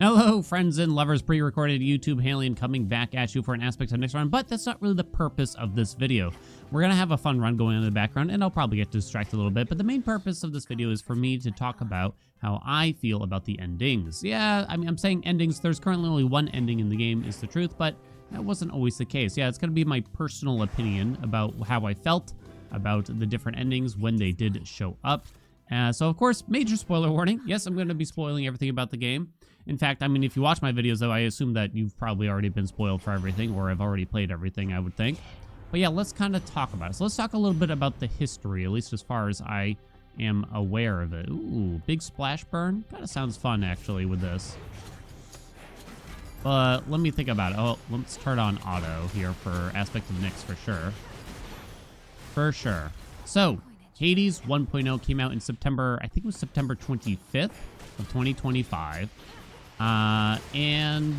Hello, friends and lovers, pre-recorded YouTube Haelian coming back at you for an aspect of next run, but that's not really the purpose of this video. We're gonna have a fun run going on in the background, and I'll probably get distracted a little bit, but the main purpose of this video is for me to talk about how I feel about the endings. Yeah, I mean, I'm saying endings, there's currently only one ending in the game, is the truth, but that wasn't always the case. Yeah, it's gonna be my personal opinion about how I felt about the different endings when they did show up. So of course, major spoiler warning. Yes, I'm gonna be spoiling everything about the game. In fact, I mean, if you watch my videos, though, I assume that you've probably already been spoiled for everything, or have already played everything, I would think. But yeah, let's kind of talk about it. So let's talk a little bit about the history, at least as far as I am aware of it. Ooh, big splash burn. Kind of sounds fun, actually, with this. But let me think about it. Oh, let's turn on auto here for aspect of Nyx for sure. For sure. So, Hades 1.0 came out in September, I think it was September 25th of 2025. And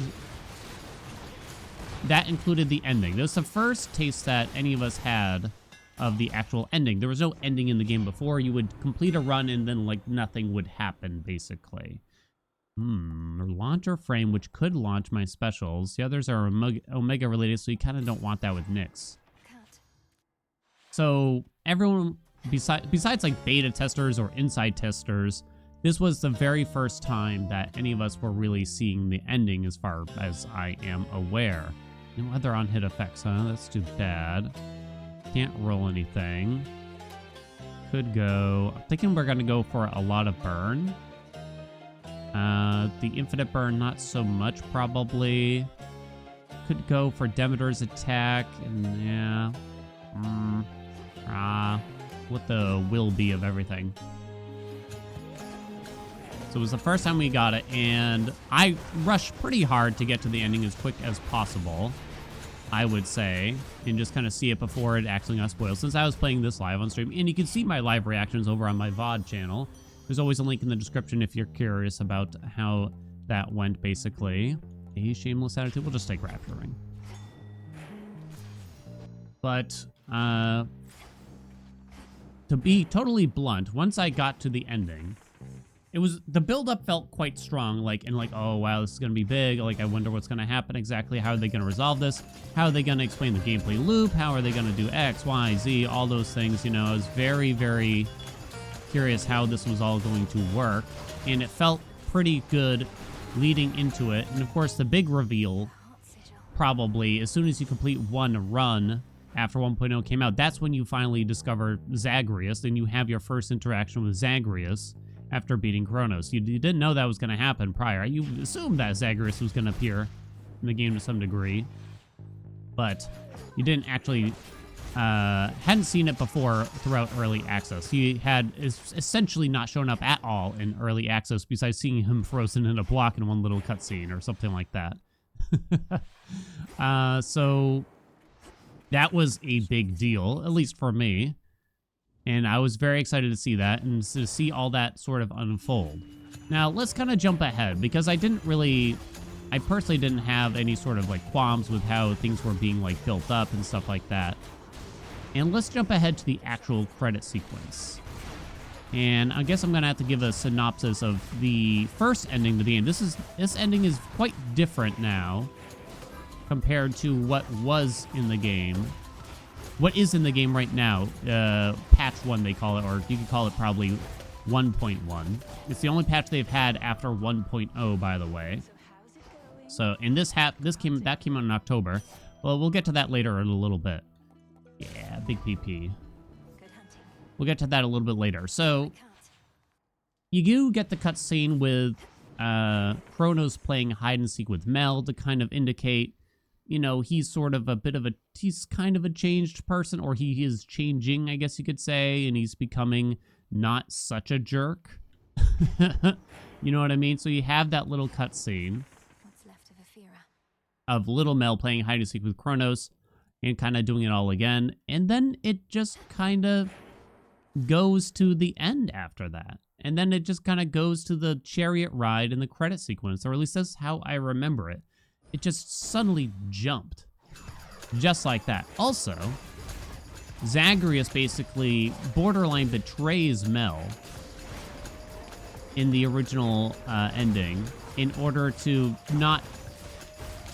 that included the ending. That was the first taste that any of us had of the actual ending. There was no ending in the game before. You would complete a run and then, like, nothing would happen, basically. Launcher frame, which could launch my specials. The others are Omega related, so you kind of don't want that with Nyx. So everyone, besides like beta testers or inside testers, this was the very first time that any of us were really seeing the ending, as far as I am aware. No other on-hit effects, huh? That's too bad. Can't roll anything. Could go... I'm thinking we're going to go for a lot of burn. The infinite burn, not so much, probably. Could go for Demeter's attack, and yeah. What the will be of everything. So it was the first time we got it, and I rushed pretty hard to get to the ending as quick as possible, I would say, and just kind of see it before it actually got spoiled, since I was playing this live on stream. And you can see my live reactions over on my VOD channel. There's always a link in the description if you're curious about how that went, basically. A shameless attitude. We'll just take Rapture Ring. But, to be totally blunt, once I got to the ending, the build-up felt quite strong, like, oh, wow, this is going to be big, like, I wonder what's going to happen exactly, how are they going to resolve this, how are they going to explain the gameplay loop, how are they going to do X, Y, Z, all those things, you know. I was very, very curious how this was all going to work, and it felt pretty good leading into it. And of course, the big reveal, probably, as soon as you complete one run after 1.0 came out, that's when you finally discover Zagreus, and you have your first interaction with Zagreus after beating Kronos. You didn't know that was going to happen prior. You assumed that Zagreus was going to appear in the game to some degree, but you didn't actually, hadn't seen it before throughout early access. He had essentially not shown up at all in early access, besides seeing him frozen in a block in one little cutscene or something like that. So that was a big deal, at least for me. And I was very excited to see that and to see all that sort of unfold. Now, let's kind of jump ahead, because I personally didn't have any sort of like qualms with how things were being like built up and stuff like that. And let's jump ahead to the actual credit sequence. And I guess I'm going to have to give a synopsis of the first ending to the game. This ending is quite different now compared to what was in the game. What is in the game right now, patch 1 they call it, or you could call it probably 1.1. It's the only patch they've had after 1.0, by the way. So, and that came out in October. Well, we'll get to that later in a little bit. Yeah, big PP. We'll get to that a little bit later. So, you do get the cutscene with Kronos playing hide and seek with Mel to kind of indicate, you know, he's kind of a changed person, or he is changing, I guess you could say, and he's becoming not such a jerk. You know what I mean? So you have that little cutscene of little Mel playing hide and seek with Kronos and kind of doing it all again, and then it just kind of goes to the end after that. And then it just kind of goes to the chariot ride and the credit sequence, or at least that's how I remember it. It just suddenly jumped. Just like that. Also, Zagreus basically borderline betrays Mel in the original ending in order to not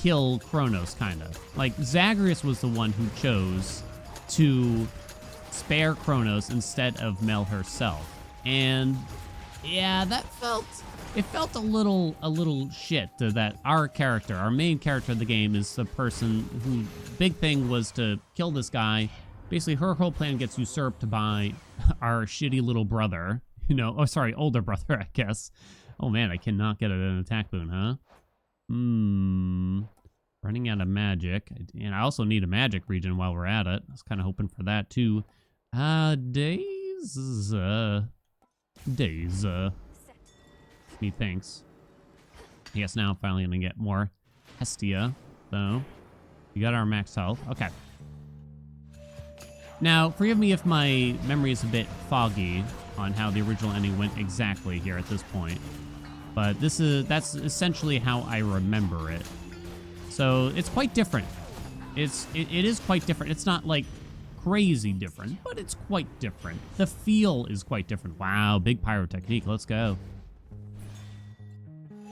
kill Kronos, kind of. Like, Zagreus was the one who chose to spare Kronos instead of Mel herself. And yeah, it felt a little shit that our character, our main character of the game, is the person who big thing was to kill this guy. Basically, her whole plan gets usurped by our shitty little brother, you know. Oh, sorry, older brother, I guess. Oh man, I cannot get an attack boon, huh? Running out of magic. And I also need a magic region while we're at it. I was kind of hoping for that too. Days. Methinks. I guess now I'm finally gonna get more Hestia, though. We got our max health. Okay. Now, forgive me if my memory is a bit foggy on how the original ending went exactly here at this point. But that's essentially how I remember it. So it's quite different. It is quite different. It's not like crazy different, but it's quite different. The feel is quite different. Wow, big pyrotechnique. Let's go.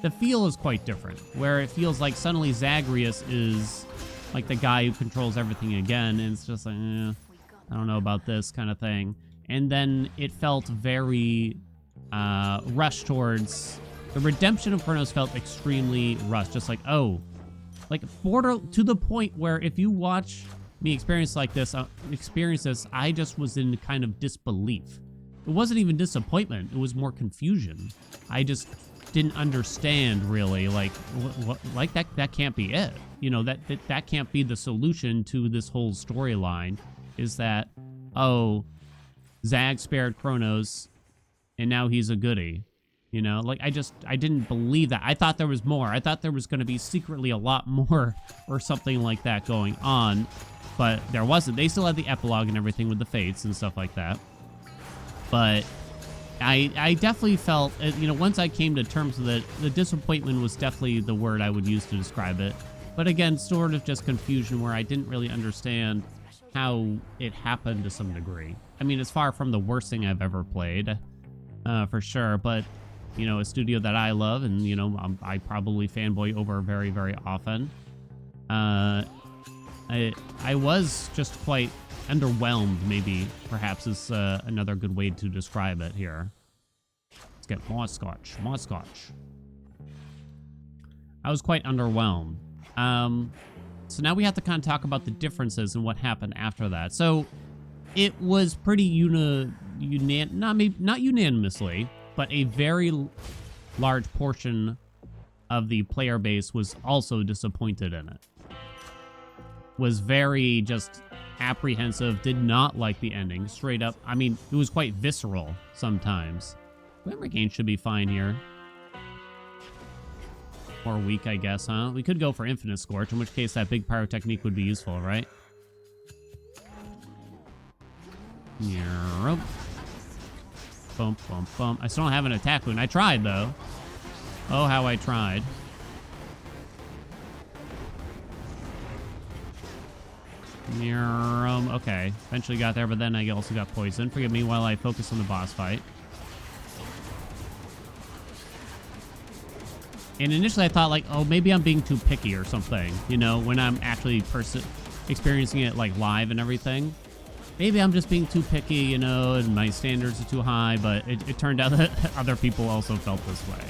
The feel is quite different, where it feels like suddenly Zagreus is like the guy who controls everything again, and it's just like, I don't know about this kind of thing. And then it felt very rushed towards... The redemption of Kronos felt extremely rushed, just like, oh, like border to the point where if you watch me experience this, I just was in kind of disbelief. It wasn't even disappointment, it was more confusion. I just didn't understand really, like, like that can't be it. You know, that can't be the solution to this whole storyline, is that, oh, Zag spared Kronos and now he's a goodie. You know, like, I didn't believe that. I thought there was more. I thought there was going to be secretly a lot more or something like that going on, but there wasn't. They still had the epilogue and everything with the fates and stuff like that. But I definitely felt, you know, once I came to terms with it, the disappointment was definitely the word I would use to describe it. But again, sort of just confusion where I didn't really understand how it happened to some degree. I mean, it's far from the worst thing I've ever played, for sure, but... You know, a studio that I love, and, you know, I probably fanboy over very, very often. I was just quite underwhelmed, maybe, perhaps, is another good way to describe it here. Let's get more scotch, more scotch. I was quite underwhelmed. So now we have to kind of talk about the differences and what happened after that. So it was pretty not unanimously, but a very large portion of the player base was also disappointed in it. Was very just apprehensive, did not like the ending, straight up. I mean, it was quite visceral sometimes. Glamour Gain should be fine here. Or weak, I guess, huh? We could go for Infinite Scorch, in which case that big pyrotechnique would be useful, right? Yep. Bump, bump, bump. I still don't have an attack boon. I tried, though. Oh, how I tried. Okay. Eventually got there, but then I also got poisoned. Forgive me while I focus on the boss fight. And initially I thought, like, oh, maybe I'm being too picky or something, you know, when I'm actually experiencing it, like, live and everything. Maybe I'm just being too picky, you know, and my standards are too high, but it turned out that other people also felt this way.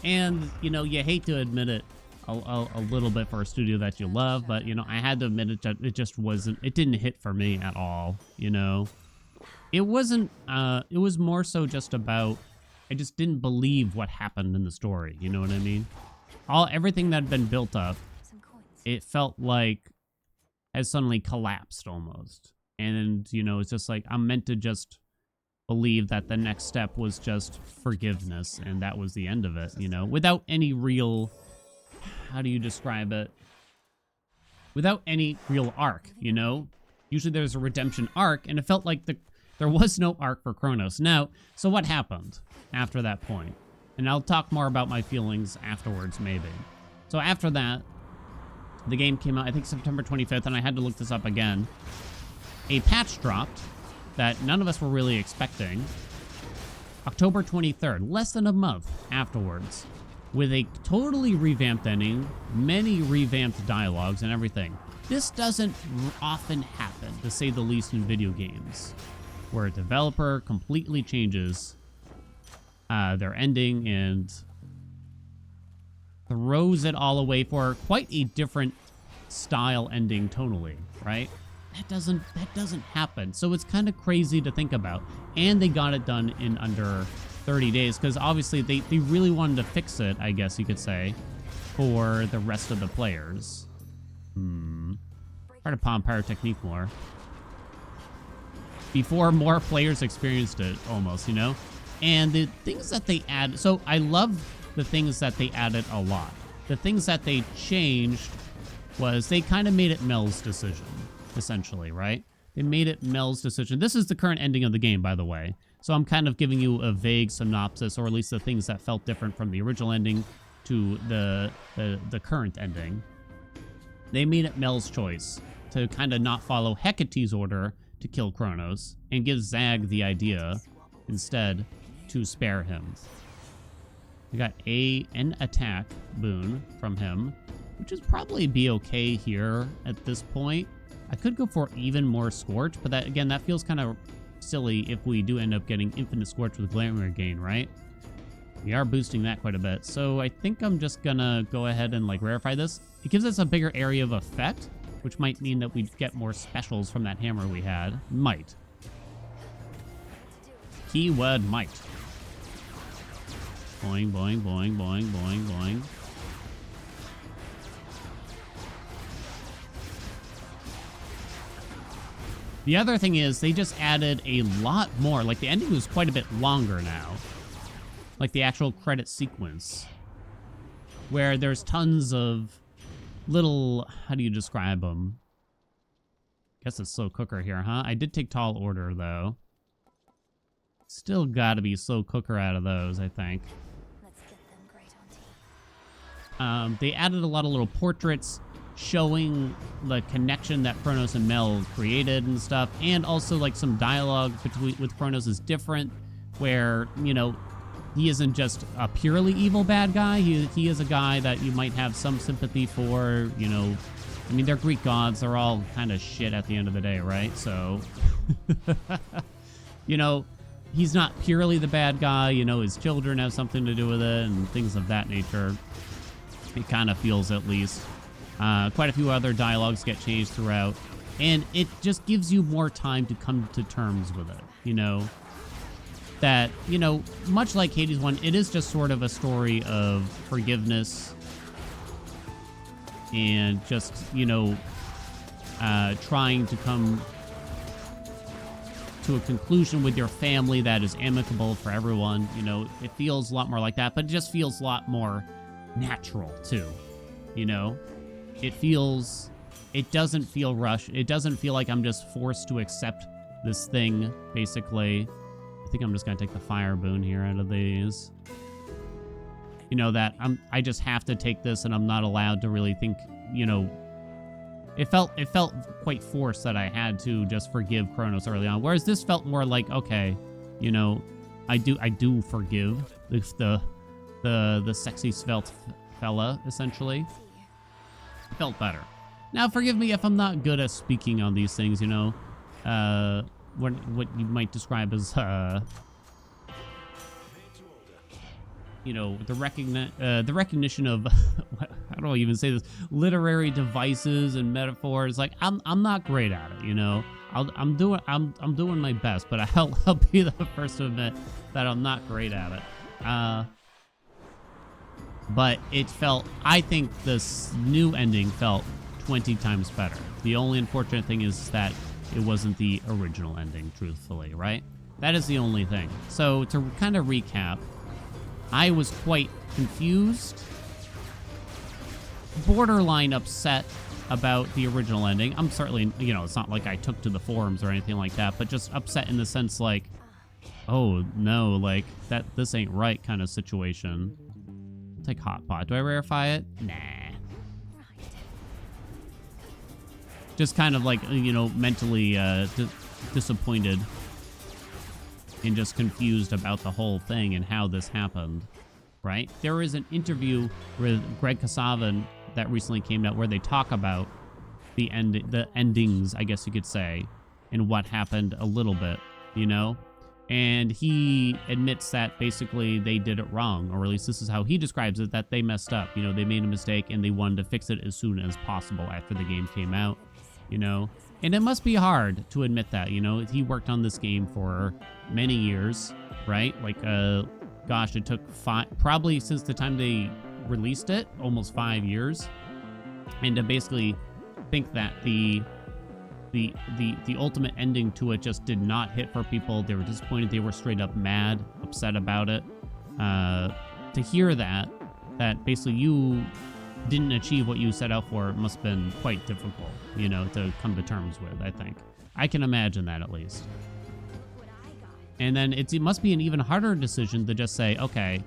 And, you know, you hate to admit it a little bit for a studio that you love, but, you know, I had to admit it, it just wasn't, it didn't hit for me at all, you know. It wasn't, it was more so just about, I just didn't believe what happened in the story, you know what I mean? Everything that had been built up, it felt like has suddenly collapsed almost. And, you know, it's just like, I'm meant to just believe that the next step was just forgiveness, and that was the end of it, you know, without any real, how do you describe it? Without any real arc, you know? Usually there's a redemption arc, and it felt like there was no arc for Kronos. Now, so what happened after that point? And I'll talk more about my feelings afterwards, maybe. So after that, the game came out, I think September 25th, and I had to look this up again. A patch dropped that none of us were really expecting. October 23rd, less than a month afterwards, with a totally revamped ending, many revamped dialogues and everything. This doesn't often happen, to say the least, in video games, where a developer completely changes their ending and throws it all away for quite a different style ending tonally, right? That doesn't happen. So it's kind of crazy to think about. And they got it done in under 30 days because obviously they really wanted to fix it, I guess you could say, for the rest of the players. Try to palm pyrotechnique more. Before more players experienced it, almost, you know? And the things that they add, so I love the things that they added a lot. The things that they changed was they kind of made it Mel's decision, essentially, right? They made it Mel's decision. This is the current ending of the game, by the way. So I'm kind of giving you a vague synopsis, or at least the things that felt different from the original ending to the current ending. They made it Mel's choice to kind of not follow Hecate's order to kill Kronos and give Zag the idea instead to spare him. We got an attack boon from him, which is probably be okay here at this point. I could go for even more Scorch, but that, again, that feels kind of silly if we do end up getting infinite Scorch with Glamour Gain, right? We are boosting that quite a bit, so I think I'm just gonna go ahead and like rarefy this. It gives us a bigger area of effect, which might mean that we get more specials from that hammer we had. Might. Keyword might. Boing, boing, boing, boing, boing, boing. The other thing is they just added a lot more. Like the ending was quite a bit longer now. Like the actual credit sequence. Where there's tons of little, how do you describe them? Guess it's slow cooker here, huh? I did take tall order though. Still gotta be slow cooker out of those, I think. Let's get them great on TV. They added a lot of little portraits showing the connection that Kronos and Mel created and stuff, and also like some dialogue with Kronos is different, where, you know, he isn't just a purely evil bad guy. He is a guy that you might have some sympathy for, you know. I mean, they're Greek gods. They're all kind of shit at the end of the day, right? So, you know, he's not purely the bad guy. You know, his children have something to do with it and things of that nature. It kind of feels, at least. Quite a few other dialogues get changed throughout. And it just gives you more time to come to terms with it, you know. That, you know, much like Hades 1, it is just sort of a story of forgiveness and just, you know, trying to come to a conclusion with your family that is amicable for everyone. You know, it feels a lot more like that, but it just feels a lot more natural too, you know? It doesn't feel rushed. It doesn't feel like I'm just forced to accept this thing, basically. I think I'm just gonna take the fire boon here out of these. You know, that I just have to take this and I'm not allowed to really think, you know. It felt quite forced that I had to just forgive Kronos early on. Whereas this felt more like, okay, you know, I do forgive the sexy svelte fella, essentially. It felt better. Now, forgive me if I'm not good at speaking on these things, you know. What you might describe as, you know, the recognition of, how do I even say this? Literary devices and metaphors. Like, I'm not great at it, you know. I'm doing my best, but I'll be the first to admit that I'm not great at it. But it felt, I think this new ending felt 20 times better. The only unfortunate thing is that it wasn't the original ending, truthfully, right? That is the only thing. So to kind of recap, I was quite confused, borderline upset about the original ending. I'm certainly, you know, it's not like I took to the forums or anything like that, but just upset in the sense like, oh no, like this ain't right kind of situation. I'll take hot pot. Do I rarefy it? Nah. Just kind of like, you know, mentally disappointed and just confused about the whole thing and how this happened, right? There is an interview with Greg Kasavin that recently came out where they talk about the endings, I guess you could say, and what happened a little bit, you know? And he admits that basically they did it wrong, or at least this is how he describes it, that they messed up. You know, they made a mistake and they wanted to fix it as soon as possible after the game came out, you know? And it must be hard to admit that, you know? He worked on this game for many years, right? Like, gosh, it took probably since the time they released it, almost 5 years. And to basically think that the ultimate ending to it just did not hit for people. They were disappointed. They were straight up mad, upset about it. To hear that basically you didn't achieve what you set out for must have been quite difficult, you know, to come to terms with, I think. I can imagine that at least. And then it must be an even harder decision to just say, okay,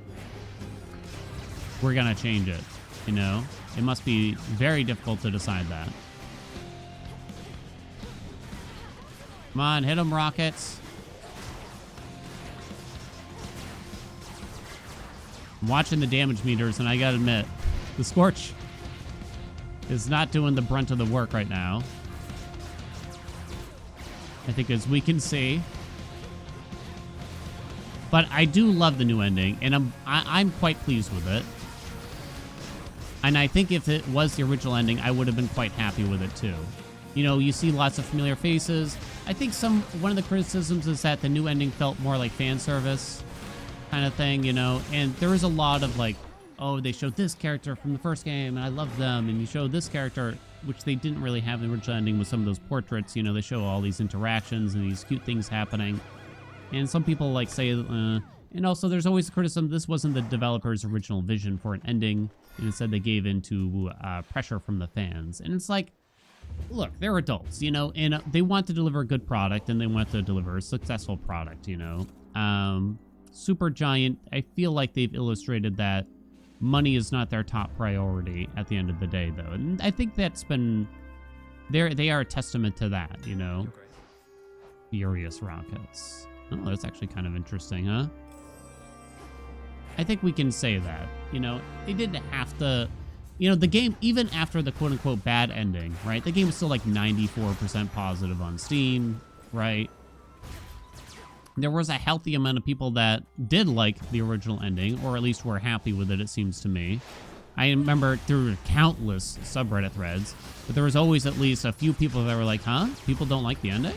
we're going to change it, you know? It must be very difficult to decide that. Come on, hit them, rockets. I'm watching the damage meters, and I gotta admit, the Scorch is not doing the brunt of the work right now. I think as we can see. But I do love the new ending, and I'm quite pleased with it. And I think if it was the original ending, I would have been quite happy with it too. You know, you see lots of familiar faces. I think one of the criticisms is that the new ending felt more like fan service kind of thing, you know? And there is a lot of like, oh, they showed this character from the first game and I love them. And you show this character, which they didn't really have in the original ending with some of those portraits. You know, they show all these interactions and these cute things happening. And some people like say, and also there's always criticism, this wasn't the developer's original vision for an ending. And instead they gave into pressure from the fans. And it's like, look, they're adults, you know, and they want to deliver a good product and they want to deliver a successful product, you know. Supergiant, I feel like they've illustrated that money is not their top priority at the end of the day, though. And I think that's been, they are a testament to that, you know. Furious rockets. Oh, that's actually kind of interesting, huh? I think we can say that, you know, they didn't have to. You know, the game, even after the quote-unquote bad ending, right? The game was still like 94% positive on Steam, right? There was a healthy amount of people that did like the original ending, or at least were happy with it, it seems to me. I remember through countless subreddit threads, but there was always at least a few people that were like, huh? People don't like the ending?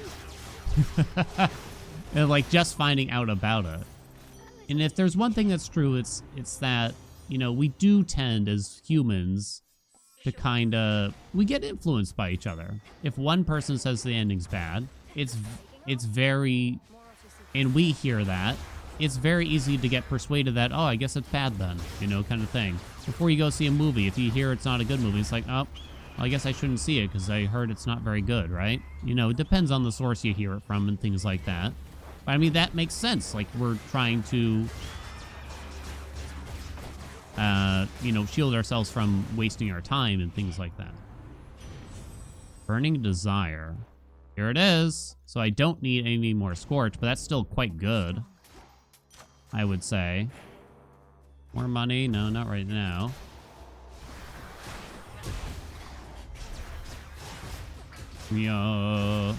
And like just finding out about it. And if there's one thing that's true, it's that, you know, we do tend as humans to kind of, we get influenced by each other. If one person says the ending's bad, it's very, and we hear that, it's very easy to get persuaded that, oh, I guess it's bad then, you know, kind of thing. Before you go see a movie, if you hear it's not a good movie, it's like, oh, well, I guess I shouldn't see it because I heard it's not very good, right? You know, it depends on the source you hear it from and things like that. But I mean, that makes sense. Like, we're trying to, you know, shield ourselves from wasting our time and things like that. Burning Desire. Here it is. So I don't need any more Scorch, but that's still quite good, I would say. More money? No, not right now. Yeah.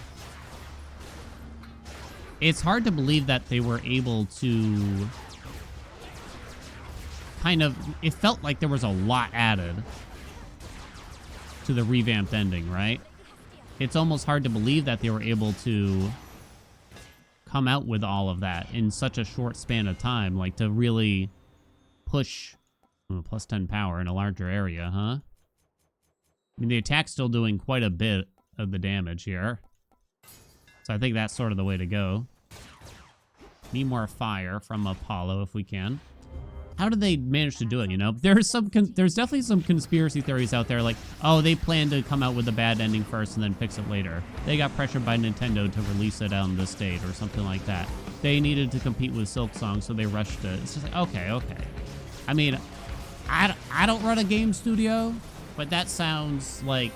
It's hard to believe that they were able to kind of, it felt like there was a lot added to the revamped ending, right? It's almost hard to believe that they were able to come out with all of that in such a short span of time, like to really push plus 10 power in a larger area, huh? I mean, the attack's still doing quite a bit of the damage here. So I think that's sort of the way to go. Need more fire from Apollo if we can. How did they manage to do it, you know? There's definitely some conspiracy theories out there like, oh, they planned to come out with a bad ending first and then fix it later. They got pressured by Nintendo to release it on this date or something like that. They needed to compete with Silksong, so they rushed it. It's just like, okay. I mean, I don't run a game studio, but that sounds like,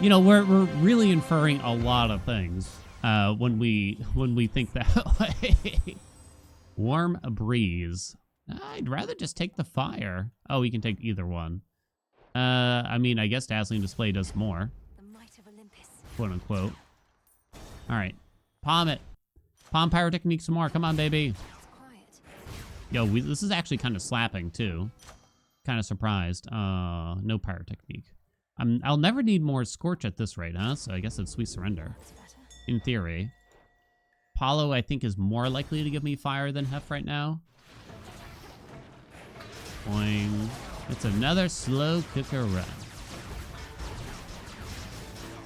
you know, we're really inferring a lot of things when we think that way. Warm breeze. I'd rather just take the fire. Oh, we can take either one. I mean, I guess dazzling display does more, The might of Olympus. quote unquote. All right, palm it. Palm pyrotechnique some more. Come on, baby. It's quiet. Yo, this is actually kind of slapping too. Kind of surprised. No pyrotechnique. I'll never need more scorch at this rate, huh? So I guess it's sweet surrender. That's better. In theory. Apollo, I think, is more likely to give me fire than Hef right now. Boing. It's another slow cooker run.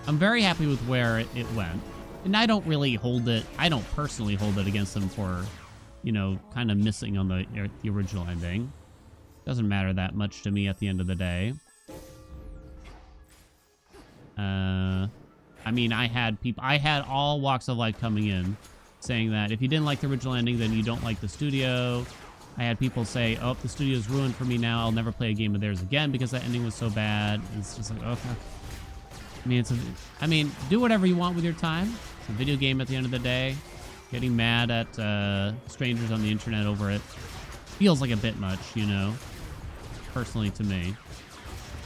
I'm very happy with where it went. And I don't really hold it, I don't personally hold it against them for, you know, kind of missing on the original ending. Doesn't matter that much to me at the end of the day. I mean, I had all walks of life coming in saying that if you didn't like the original ending, then you don't like the studio. I had people say, oh, the studio's ruined for me now. I'll never play a game of theirs again because that ending was so bad. It's just like, okay. I mean, do whatever you want with your time. It's a video game at the end of the day. Getting mad at strangers on the internet over it feels like a bit much, you know, personally to me.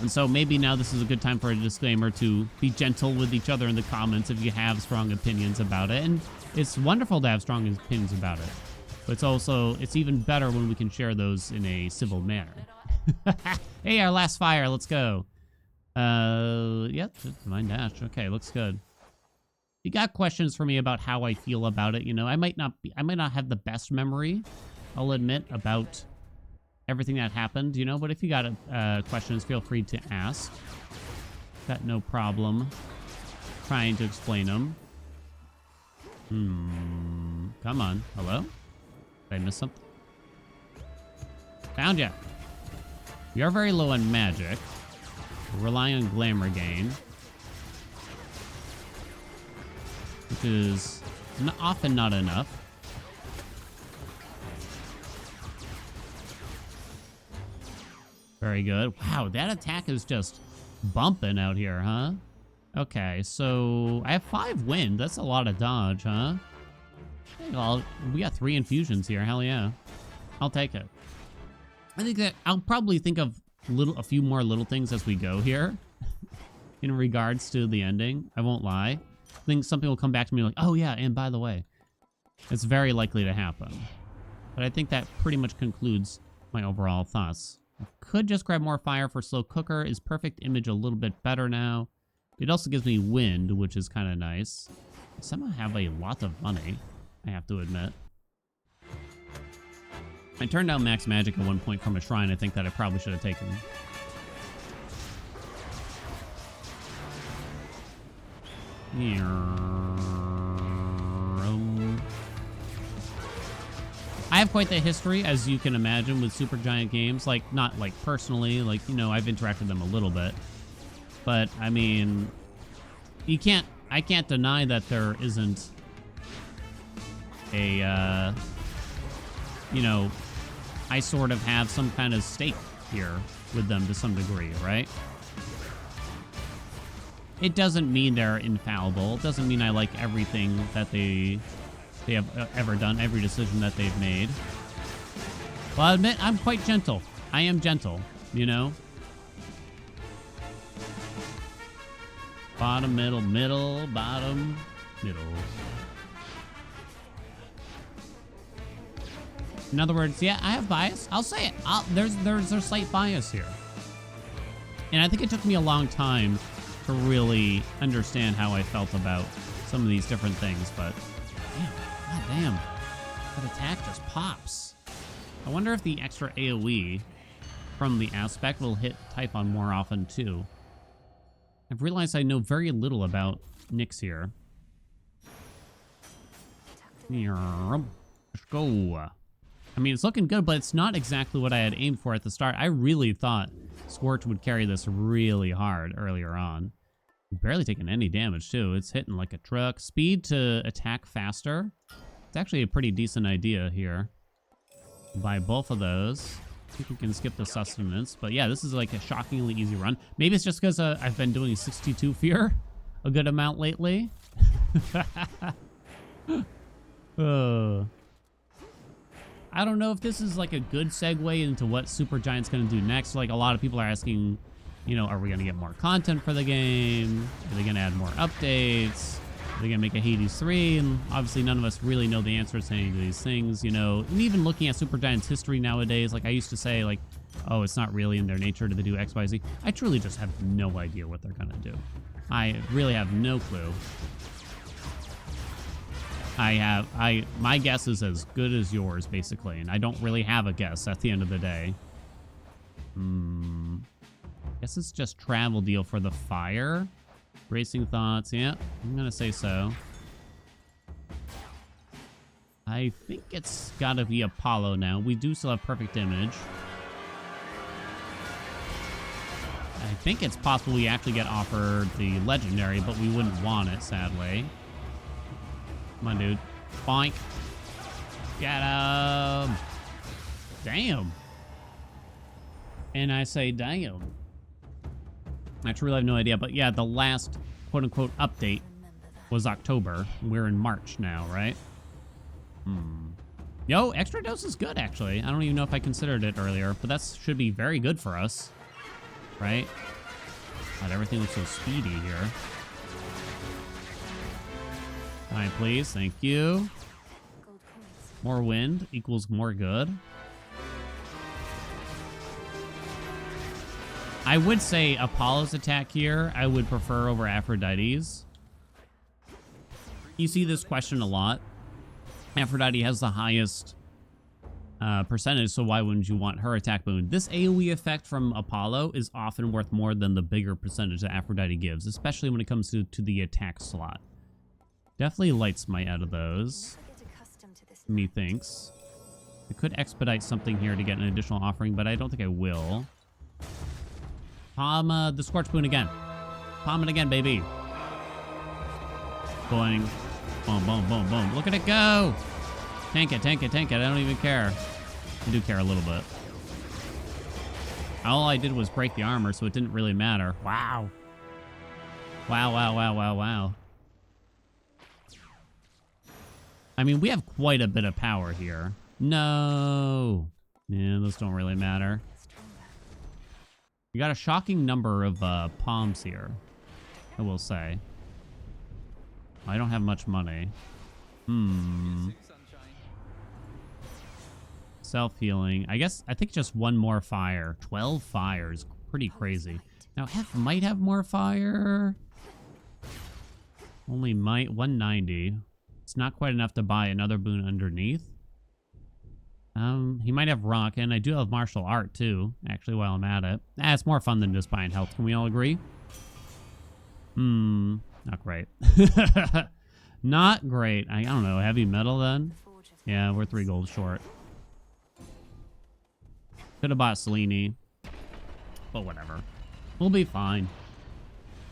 And so maybe now this is a good time for a disclaimer to be gentle with each other in the comments if you have strong opinions about it. And it's wonderful to have strong opinions about it. But it's even better when we can share those in a civil manner. Hey, our last fire, let's go. Yep, Divine Dash. Okay, looks good. You got questions for me about how I feel about it, you know, I might not have the best memory, I'll admit, about everything that happened, you know, but if you got questions, feel free to ask. Got no problem trying to explain them. Come on. Hello? Did I miss something? Found ya. We are very low on magic. We're relying on glamour gain, which is often not enough. Very good. Wow, that attack is just bumping out here, huh? Okay, so I have 5 wind. That's a lot of dodge, huh? Well, we got 3 infusions here. Hell yeah. I'll take it. I think that I'll probably think of a few more little things as we go here in regards to the ending. I won't lie. I think something will come back to me like, oh yeah, and by the way. It's very likely to happen. But I think that pretty much concludes my overall thoughts. I could just grab more fire for slow cooker. Is perfect image a little bit better now? It also gives me wind, which is kind of nice. I somehow have a lot of money, I have to admit. I turned down max magic at one point from a shrine I think that I probably should have taken. I have quite the history, as you can imagine, with Supergiant games. Like, not like personally, like, you know, I've interacted with them a little bit. But, I mean, I can't deny that there isn't a, you know, I sort of have some kind of stake here with them to some degree, right? It doesn't mean they're infallible. It doesn't mean I like everything that they have ever done, every decision that they've made. Well, I'll admit, I'm quite gentle. I am gentle, you know? Bottom, middle, middle, bottom, middle. In other words, yeah, I have bias. I'll say it. There's a slight bias here. And I think it took me a long time to really understand how I felt about some of these different things, but damn, that attack just pops. I wonder if the extra AoE from the aspect will hit Typhon more often too. I've realized I know very little about Nyx here. Let's go. I mean, it's looking good, but it's not exactly what I had aimed for at the start. I really thought Scorch would carry this really hard earlier on. Barely taking any damage, too. It's hitting like a truck. Speed to attack faster. It's actually a pretty decent idea here. Buy both of those. I think we can skip the sustenance. But yeah, this is like a shockingly easy run. Maybe it's just because I've been doing 62 fear a good amount lately. I don't know if this is like a good segue into what Supergiant's going to do next. Like a lot of people are asking, you know, are we going to get more content for the game? Are they going to add more updates? Are they going to make a Hades 3? And obviously none of us really know the answers to any of these things, you know. And even looking at Supergiant's history nowadays, like I used to say like, oh, it's not really in their nature to do X, Y, Z. I truly just have no idea what they're going to do. I really have no clue. My guess is as good as yours, basically, and I don't really have a guess at the end of the day. Guess it's just travel deal for the fire. Racing thoughts, yeah, I'm gonna say so. I think it's gotta be Apollo now. We do still have perfect image. I think it's possible we actually get offered the legendary, but we wouldn't want it, sadly. Come on, dude. Boink. Get him. Damn. And I say, damn. I truly have no idea. But yeah, the last quote-unquote update was October. We're in March now, right? Yo, extra dose is good, actually. I don't even know if I considered it earlier, but that should be very good for us. Right? God, everything looks so speedy here. Alright, please. Thank you. More wind equals more good. I would say Apollo's attack here, I would prefer over Aphrodite's. You see this question a lot. Aphrodite has the highest percentage, so why wouldn't you want her attack boon? This AoE effect from Apollo is often worth more than the bigger percentage that Aphrodite gives, especially when it comes to the attack slot. Definitely light smite out of those. Methinks. I could expedite something here to get an additional offering, but I don't think I will. Palm the Scorch Boon again. Palm it again, baby. Boing. Boom, boom, boom, boom. Look at it go! Tank it, tank it, tank it. I don't even care. I do care a little bit. All I did was break the armor, so it didn't really matter. Wow. Wow, wow, wow, wow, wow. I mean, we have quite a bit of power here. No. Yeah, those don't really matter. We got a shocking number of palms here, I will say. I don't have much money. Self-healing. I think just one more fire. 12 fires. Pretty crazy. Now, might have more fire. Only might. 190. It's not quite enough to buy another boon underneath. He might have rock, and I do have martial art too, actually, while I'm at it. It's more fun than just buying health. Can we all agree? Not great. Not great. I don't know. Heavy metal then? Yeah, we're 3 gold short. Could have bought Selene, but whatever. We'll be fine.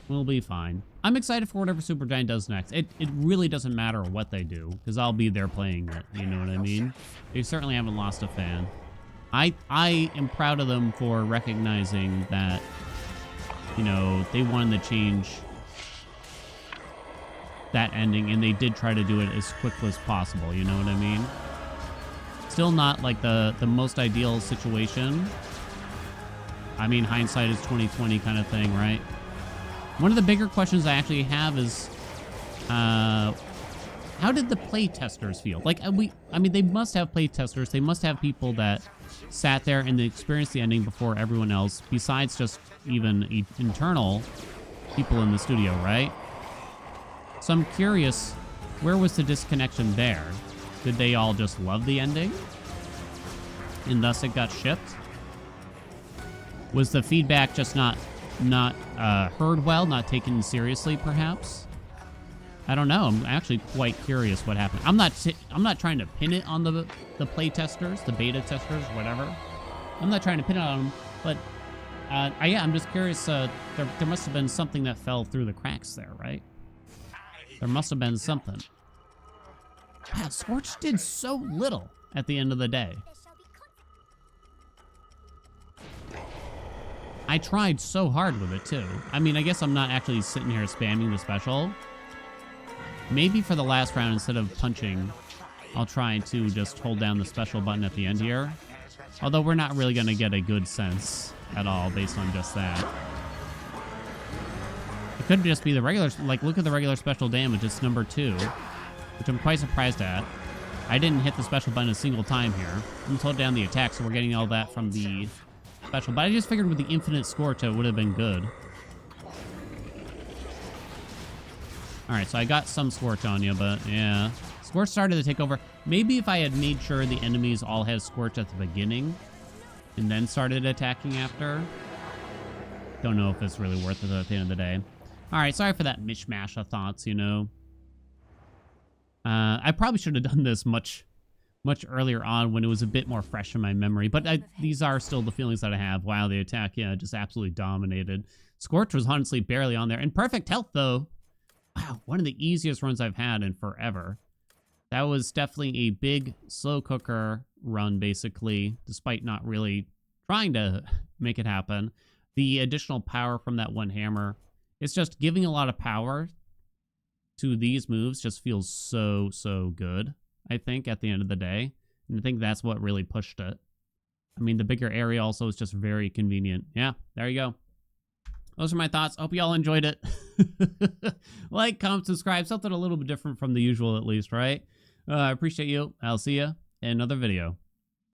We'll be fine. I'm excited for whatever Supergiant does next. It really doesn't matter what they do, because I'll be there playing it. You know what I mean? They certainly haven't lost a fan. I am proud of them for recognizing that, you know, they wanted to change that ending, and they did try to do it as quickly as possible. You know what I mean? Still not like the most ideal situation. I mean, hindsight is 20/20 kind of thing, right? One of the bigger questions I actually have is, how did the play testers feel? Like, I mean, they must have play testers. They must have people that sat there and they experienced the ending before everyone else, besides just even internal people in the studio, right? So I'm curious, where was the disconnection there? Did they all just love the ending, and thus it got shipped? Was the feedback just not heard well, not taken seriously, perhaps? I don't know. I'm actually quite curious what happened. I'm not trying to pin it on the play testers, the beta testers, whatever. I'm not trying to pin it on them, but yeah, I'm just curious. There must have been something that fell through the cracks there, right? There must have been something. Wow, Scorch did so little at the end of the day. I tried so hard with it, too. I mean, I guess I'm not actually sitting here spamming the special. Maybe for the last round, instead of punching, I'll try to just hold down the special button at the end here. Although we're not really going to get a good sense at all based on just that. It could just be the regular, like, look at the regular special damage. It's number 2, which I'm quite surprised at. I didn't hit the special button a single time here. I'm hold down the attack, so we're getting all that from the special. But I just figured with the infinite Scorch, it would have been good. Alright, so I got some Scorch on you, but yeah. Scorch started to take over. Maybe if I had made sure the enemies all had Scorch at the beginning and then started attacking after. Don't know if it's really worth it at the end of the day. Alright, sorry for that mishmash of thoughts, you know. I probably should have done this much earlier on when it was a bit more fresh in my memory. But these are still the feelings that I have. Wow, the attack, yeah, just absolutely dominated. Scorch was honestly barely on there. And perfect health, though. Wow, one of the easiest runs I've had in forever. That was definitely a big slow cooker run, basically, despite not really trying to make it happen. The additional power from that one hammer, it's just giving a lot of power to these moves just feels so good, I think, at the end of the day. And I think that's what really pushed it. I mean, the bigger area also is just very convenient. Yeah, there you go. Those are my thoughts. Hope you all enjoyed it. Like, comment, subscribe. Something a little bit different from the usual, at least, right? I appreciate you. I'll see you in another video.